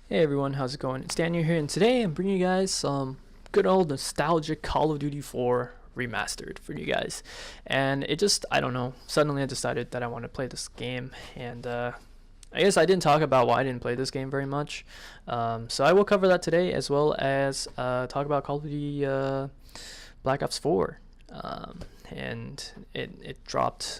Hey everyone, how's it going? It's Daniel here, and today I'm bringing you guys some good old nostalgic Call of Duty 4 remastered for you guys. And it just, I don't know, suddenly I decided that I want to play this game, and I guess I didn't talk about why I didn't play this game very much. So I will cover that today, as well as talk about Call of Duty Black Ops 4. And it dropped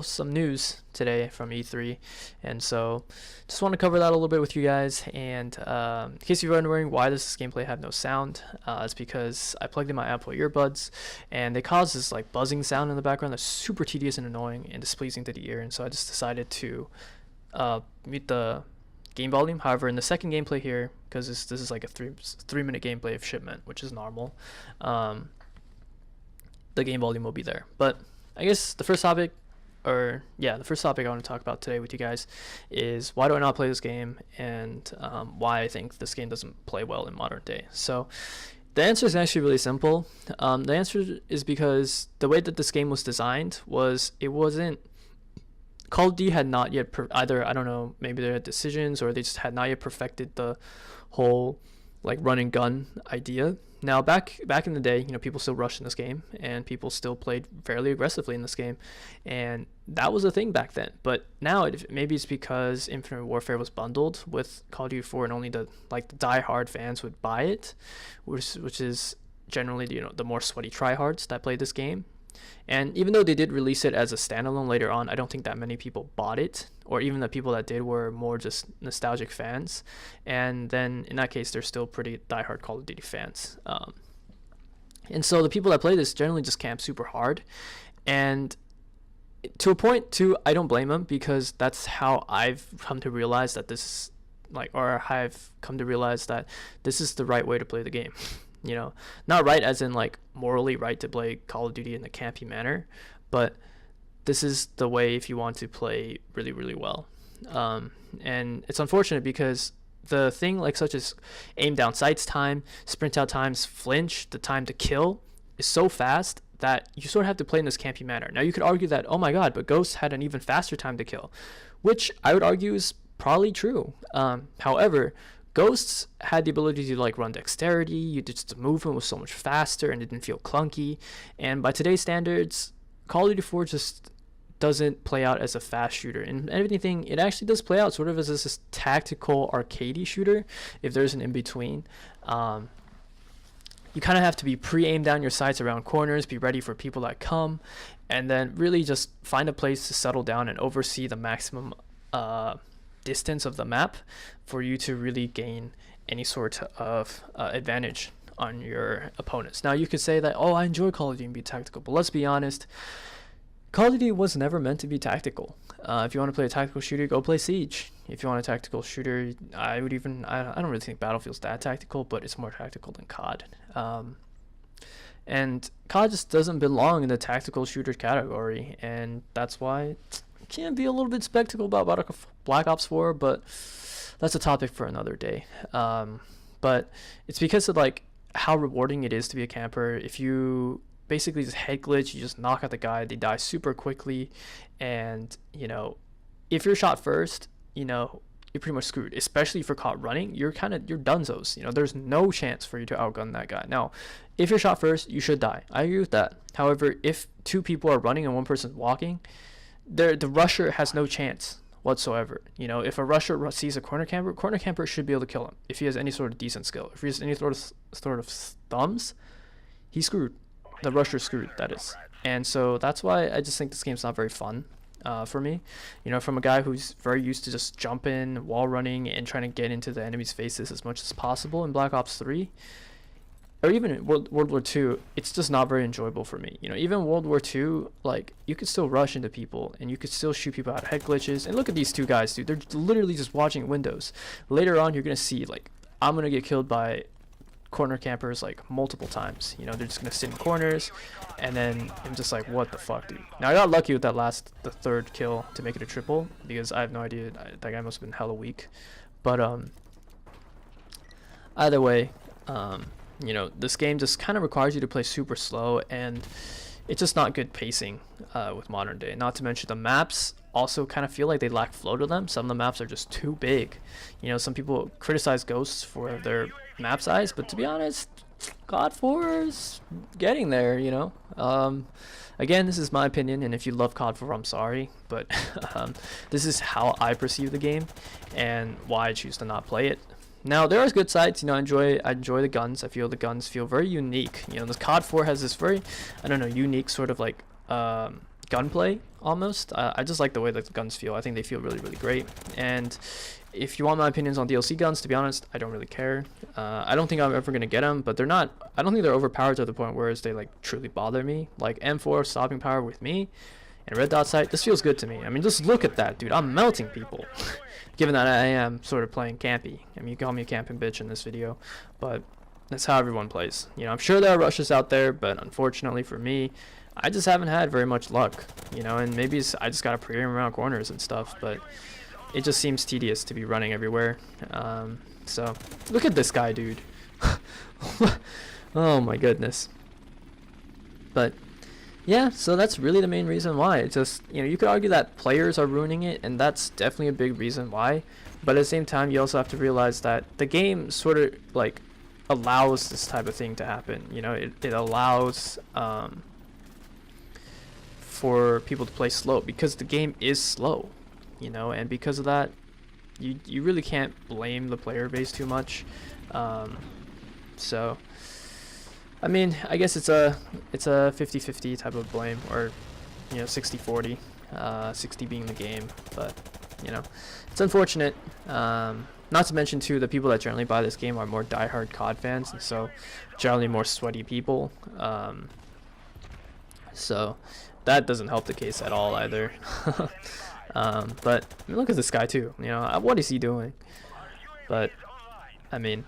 some news today from E3, and so just want to cover that a little bit with you guys. And in case you're wondering why does this gameplay have no sound, it's because I plugged in my Apple earbuds and they cause this like buzzing sound in the background that's super tedious and annoying and displeasing to the ear, and so I just decided to mute the game volume. However, in the second gameplay here, because this is like a three-minute gameplay of Shipment, which is normal, the game volume will be there. But I guess the first topic I want to talk about today with you guys is why do I not play this game, and why I think this game doesn't play well in modern day. So the answer is actually really simple. The answer is because the way that this game was designed was it wasn't Call of Duty had not yet either, I don't know, maybe they had decisions or they just had not yet perfected the whole like run and gun idea. Now back in the day, people still rushed in this game and people still played fairly aggressively in this game, and that was a thing back then. But now maybe it's because Infinite Warfare was bundled with Call of Duty 4 and only the die-hard fans would buy it, which is generally the more sweaty tryhards that play this game. And even though they did release it as a standalone later on, I don't think that many people bought it, or even the people that did were more just nostalgic fans. And then in that case, they're still pretty diehard Call of Duty fans. And so the people that play this generally just camp super hard. And to a point, too, I don't blame them, because that's how I've come to realize that this is I've come to realize that this is the right way to play the game. Not right as in like morally right to play Call of Duty in a campy manner, but this is the way if you want to play really, really well. And it's unfortunate because the thing such as aim down sights time, sprint out times, flinch, the time to kill is so fast that you sort of have to play in this campy manner. Now you could argue that, oh my god, but Ghost had an even faster time to kill, which I would argue is probably true. However, Ghosts had the ability to run dexterity. The movement was so much faster and it didn't feel clunky. And by today's standards, Call of Duty 4 just doesn't play out as a fast shooter. And if anything, it actually does play out sort of as this tactical arcadey shooter, if there's an in-between. You kind of have to be pre-aimed down your sights around corners, be ready for people that come, and then really just find a place to settle down and oversee the maximum distance of the map for you to really gain any sort of advantage on your opponents. Now you could say that, oh, I enjoy Call of Duty and be tactical, but let's be honest, Call of Duty was never meant to be tactical. If you want to play a tactical shooter, go play Siege. If you want a tactical shooter, I don't really think Battlefield's that tactical, but it's more tactical than COD. And COD just doesn't belong in the tactical shooter category, and that's why can be a little bit spectacle about Black Ops 4, but that's a topic for another day. But it's because of how rewarding it is to be a camper. If you basically just head glitch, you just knock out the guy, they die super quickly, and if you're shot first, you're pretty much screwed. Especially if you're caught running, you're dunzos. There's no chance for you to outgun that guy. Now, if you're shot first, you should die. I agree with that. However, if two people are running and one person's walking, the rusher has no chance whatsoever. If a rusher sees a corner camper should be able to kill him if he has any sort of decent skill. If he has any sort of thumbs, he's screwed. The rusher's screwed, that is. And so that's why I just think this game's not very fun for me. From a guy who's very used to just jumping, wall running, and trying to get into the enemy's faces as much as possible in Black Ops 3. Or even in World War II, it's just not very enjoyable for me. Even World War II, you could still rush into people and you could still shoot people out of head glitches. And look at these two guys, dude. They're literally just watching windows. Later on, you're gonna see I'm gonna get killed by corner campers multiple times. They're just gonna sit in corners, and then I'm just like, what the fuck, dude. Now I got lucky with the third kill to make it a triple, because I have no idea. That guy must have been hella weak. But either way, this game just kind of requires you to play super slow, and it's just not good pacing with modern day. Not to mention the maps also kind of feel like they lack flow to them. Some of the maps are just too big. You know, some people criticize Ghosts for their map size, but to be honest, COD 4 is getting there, you know. Again, this is my opinion, and if you love COD 4, I'm sorry, but this is how I perceive the game and why I choose to not play it. Now, there are good sides, you know. I enjoy the guns. I feel the guns feel very unique. You know, the COD 4 has this very, I don't know, unique sort of like gunplay almost. I just like the way that the guns feel. I think they feel really, really great. And if you want my opinions on DLC guns, to be honest, I don't really care. I don't think I'm ever gonna get them, but they're not. I don't think they're overpowered to the point where they like truly bother me. Like M4 stopping power with me, and red dot sight. This feels good to me. I mean, just look at that, dude. I'm melting people. Given that I am sort of playing campy. I mean, you call me a camping bitch in this video, but that's how everyone plays. You know, I'm sure there are rushes out there, but unfortunately for me, I just haven't had very much luck. You know, and maybe I just gotta pre-aim around corners and stuff, but it just seems tedious to be running everywhere. So look at this guy, dude. Oh my goodness. But yeah, so that's really the main reason why. It's just, you know, you could argue that players are ruining it, and that's definitely a big reason why. But at the same time, you also have to realize that the game sort of like allows this type of thing to happen. You know, it allows for people to play slow because the game is slow. You know, and because of that, you really can't blame the player base too much. So I mean, I guess it's a 50-50 type of blame, or you know, 60-40, 60 being the game. But you know, it's unfortunate. Not to mention too, the people that generally buy this game are more diehard COD fans, and so generally more sweaty people. So that doesn't help the case at all either. But I mean, look at this guy too. You know, what is he doing? But I mean,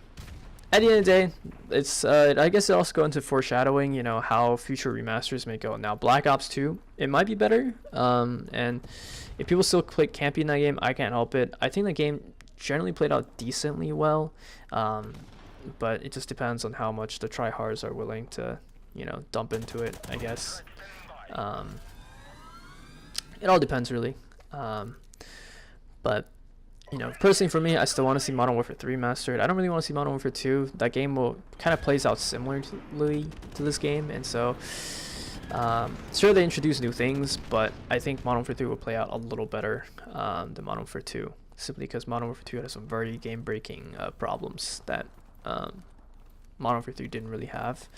at the end of the day, it's I guess it also goes into foreshadowing, you know, how future remasters may go. Now, Black Ops 2, it might be better. And if people still click campy in that game, I can't help it. I think the game generally played out decently well. But it just depends on how much the tryhards are willing to, you know, dump into it, I guess. It all depends, really. But you know, personally for me, I still want to see Modern Warfare 3 remastered. I don't really want to see Modern Warfare 2. That game will kind of plays out similarly to this game, and so sure, they introduce new things, but I think Modern Warfare 3 will play out a little better than Modern Warfare 2, simply because Modern Warfare 2 has some very game-breaking problems that Modern Warfare 3 didn't really have.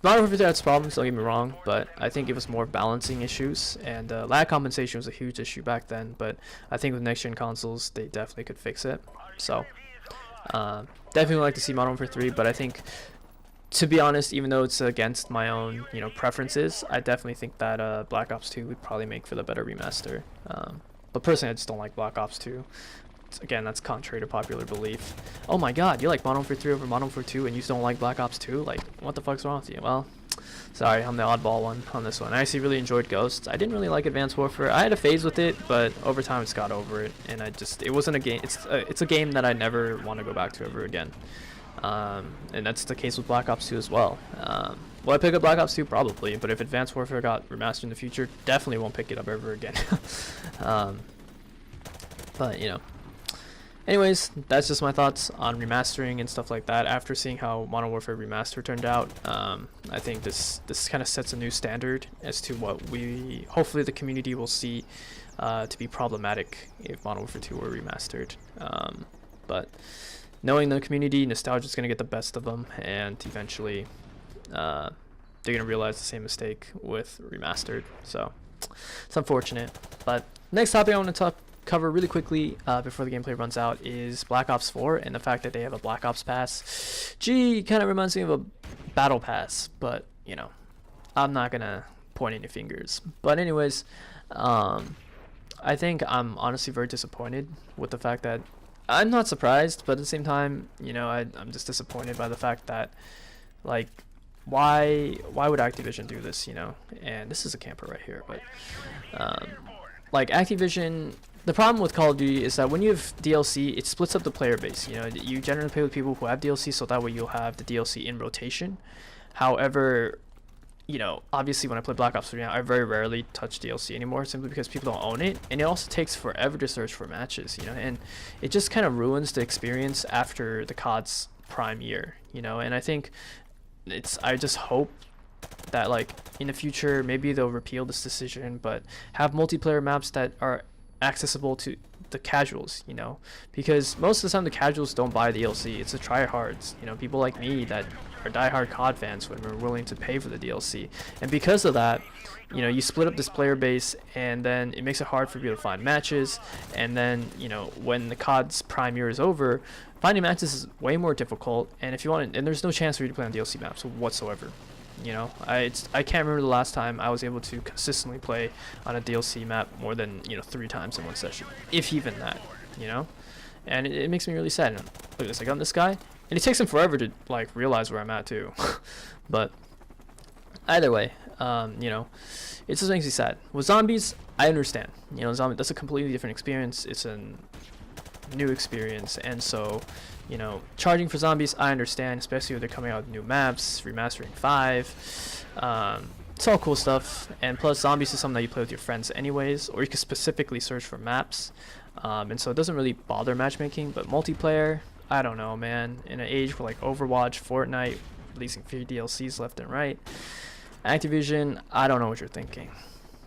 Modern Warfare 2 had its problems, don't get me wrong, but I think it was more balancing issues, and lag compensation was a huge issue back then, but I think with next-gen consoles, they definitely could fix it. So, definitely would like to see Modern Warfare 3, but I think, to be honest, even though it's against my own, you know, preferences, I definitely think that Black Ops 2 would probably make for the better remaster. But personally, I just don't like Black Ops 2. Again, that's contrary to popular belief. Oh my god, you like Modern Warfare 3 over Modern Warfare 2 and you still don't like Black Ops 2? Like, what the fuck's wrong with you? Well, sorry, I'm the oddball one on this one. I actually really enjoyed Ghosts. I didn't really like Advanced Warfare. I had a phase with it, but over time I just got over it, and it wasn't a game. It's a game that I never want to go back to ever again. And that's the case with Black Ops 2 as well. Will I pick up Black Ops 2? Probably, but if Advanced Warfare got remastered in the future, definitely won't pick it up ever again. But, you know. Anyways, that's just my thoughts on remastering and stuff like that. After seeing how Modern Warfare Remaster turned out, I think this kind of sets a new standard as to what hopefully the community will see to be problematic if Modern Warfare 2 were remastered. But knowing the community, nostalgia is going to get the best of them, and eventually they're going to realize the same mistake with remastered. So it's unfortunate. But next topic I want to cover really quickly before the gameplay runs out is Black Ops 4 and the fact that they have a Black Ops pass. Gee, kind of reminds me of a battle pass, but you know, I'm not gonna point any fingers. But anyways, I think I'm honestly very disappointed with the fact that I'm not surprised, but at the same time, you know, I'm just disappointed by the fact that, like, why would Activision do this, you know? And this is a camper right here, but like Activision. The problem with Call of Duty is that when you have DLC, it splits up the player base. You know, you generally play with people who have DLC, so that way you'll have the DLC in rotation. However, you know, obviously when I play Black Ops 3 now, I very rarely touch DLC anymore, simply because people don't own it, and it also takes forever to search for matches, you know, and it just kind of ruins the experience after the COD's prime year, you know. And I think I just hope that, like, in the future maybe they'll repeal this decision, but have multiplayer maps that are accessible to the casuals, you know, because most of the time the casuals don't buy the DLC. It's the tryhards, you know, people like me that are diehard COD fans when we're willing to pay for the DLC. And because of that, you know, you split up this player base, and then it makes it hard for people to find matches. And then, you know, when the COD's prime year is over, finding matches is way more difficult. And if you want, and there's no chance for you to play on DLC maps whatsoever. You know, I can't remember the last time I was able to consistently play on a DLC map more than, you know, 3 times in one session, if even that, you know. And it makes me really sad. And look at this, I got this guy, and it takes him forever to, like, realize where I'm at too. But either way, you know, it just makes me sad. With zombies, I understand, you know, that's a completely different experience. It's a new experience, and so, you know, charging for zombies, I understand, especially when they're coming out with new maps, remastering 5. It's all cool stuff, and plus zombies is something that you play with your friends anyways, or you can specifically search for maps, and so it doesn't really bother matchmaking. But multiplayer, I don't know, man. In an age where, like, Overwatch, Fortnite releasing free DLCs left and right, Activision, I don't know what you're thinking.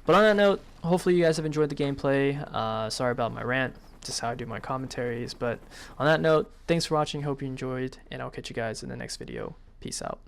But on that note, hopefully you guys have enjoyed the gameplay. Sorry about my rant, just how I do my commentaries. But on that note, thanks for watching, hope you enjoyed, and I'll catch you guys in the next video. Peace out.